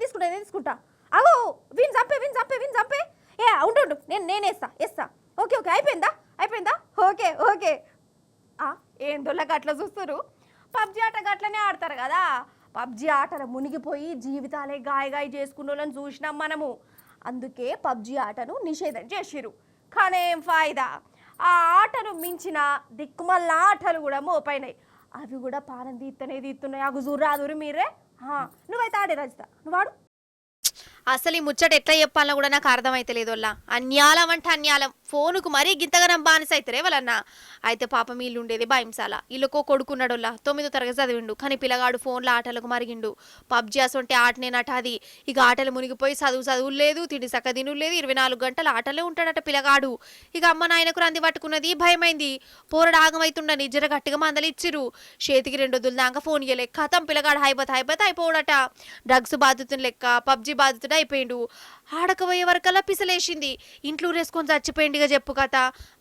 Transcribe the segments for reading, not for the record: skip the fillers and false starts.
తీసుకుంటా అగో విని చంపే ఏ ఉండు నేను వేస్తా ఓకే అయిపోయిందా ఓకే ఏందోళ్ళకి అట్లా చూస్తారు పబ్జి ఆట గట్లనే ఆడతారు కదా పబ్జి ఆటలు మునిగిపోయి జీవితాలే గాయగాయ చేసుకున్న వాళ్ళని చూసినాం మనము అందుకే పబ్జి ఆటను నిషేధం చేసిరు కానీ ఏం ఫాయిదా ఆ ఆటను మించిన దిక్కుమల్ల ఆటలు కూడా మోపైనాయి అవి కూడా పానం తీస్తున్నాయి అగు చూర్రాదురు మీరే నువ్వైతే ఆడే రజిత నువ్వు ఆడు అసలు ఈ ముచ్చట ఎట్లా చెప్పాలన్నా కూడా నాకు అర్థమైతలేదు వాళ్ళ అన్యాలం అంటే అన్యాలం ఫోనుకు మరీ గింతగనం బానిసైతరే వాళ్ళన్నా అయితే పాపం వీళ్ళు ఉండేది భయంసాల వీళ్ళకో కొడుకున్నాడోళ్ళ 9వ తరగతి చదివిండు కానీ పిల్లగాడు ఫోన్లో ఆటలకు మరిగిండు పబ్జి అసొంటే ఆటనేనట అది ఇక ఆటలు మునిగిపోయి చదువు లేదు తిండి సక్క తిను లేదు 24 గంటలు ఆటలే ఉంటాడట పిల్లగాడు ఇక అమ్మ నాయనకు రంది పట్టుకున్నది భయమైంది పోరడు ఆగమైతుండని జర గట్టిగా మందలు ఇచ్చిరు చేతికి 2 వద్దుల దాకా ఫోన్ ఇయ్యలే కథం పిల్లగాడు హైబత్ అయిపోవడట డ్రగ్స్ బాధితుని లెక్క పబ్జి బాధితుడు అయిపోయిండు ఆడకపోయే వరకల్లా పిసలేసింది ఇంట్లో రేసుకొని చచ్చిపోయిండిగా చెప్పు కథ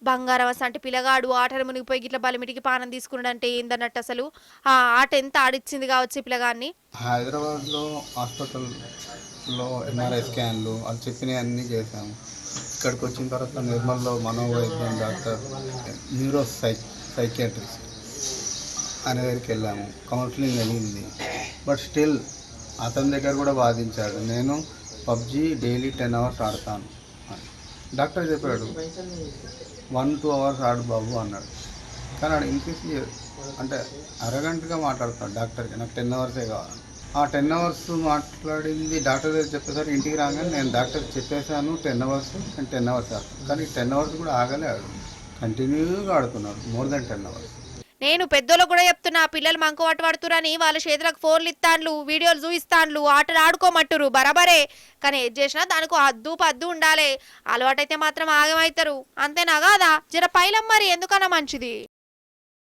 బంగారం అంటే పిల్లగాడు ఆటలు మునిగిపోయి గిట్ల బలిమిటికి పానం తీసుకున్నాడంటే ఏందన్నట్టు అసలు ఆ ఆట ఎంత ఆడిచ్చింది కావచ్చు పిల్లగాన్ని హైదరాబాద్లో హాస్పిటల్లో ఎంఆర్ఐ స్కాన్లు అది చెప్పినవన్నీ చేశాము ఇక్కడికి వచ్చిన తర్వాత నిర్మల్లో మనోవైద్యం డాక్టర్ సైకియాట్రిస్ట్ అనే దగ్గరికి వెళ్ళాము కౌన్సిలింగ్ అయ్యింది బట్ స్టిల్ అతని దగ్గర కూడా వాదించాడు నేను పబ్జి డైలీ 10 అవర్స్ ఆడతాను డాక్టర్ చెప్పాడు 1-2 అవర్స్ ఆడు బాబు అన్నాడు కానీ ఆడు ఇంక్రీజ్ అంటే అరగంటగా మాట్లాడుతాడు డాక్టర్కి నాకు 10 అవర్సే కావాలి ఆ 10 అవర్స్ మాట్లాడింది డాక్టర్ దగ్గర చెప్పేసరికి ఇంటికి రాగానే నేను డాక్టర్ చెప్పేశాను 10 అవర్స్ నేను 10 అవర్స్ ఆడుతాను కానీ 10 అవర్స్ కూడా ఆగలే ఆడు కంటిన్యూగా ఆడుతున్నాడు మోర్ దెన్ 10 అవర్స్ నేను పెద్దోళ్ళకు కూడా చెప్తున్నా పిల్లలు మంకు పట్టుబడుతురని వాళ్ళ చేతులకు ఫోన్లు ఇస్తాన్లు వీడియోలు చూయిస్తాన్లు ఆటలు ఆడుకోమట్టురు బరాబరే కానీ ఏది చేసినా దానికి పద్దు ఉండాలి అలవాటైతే మాత్రం ఆగమవుతారు అంతేనా కాదా జర పైలం మరి ఎందుకన్నా మంచిది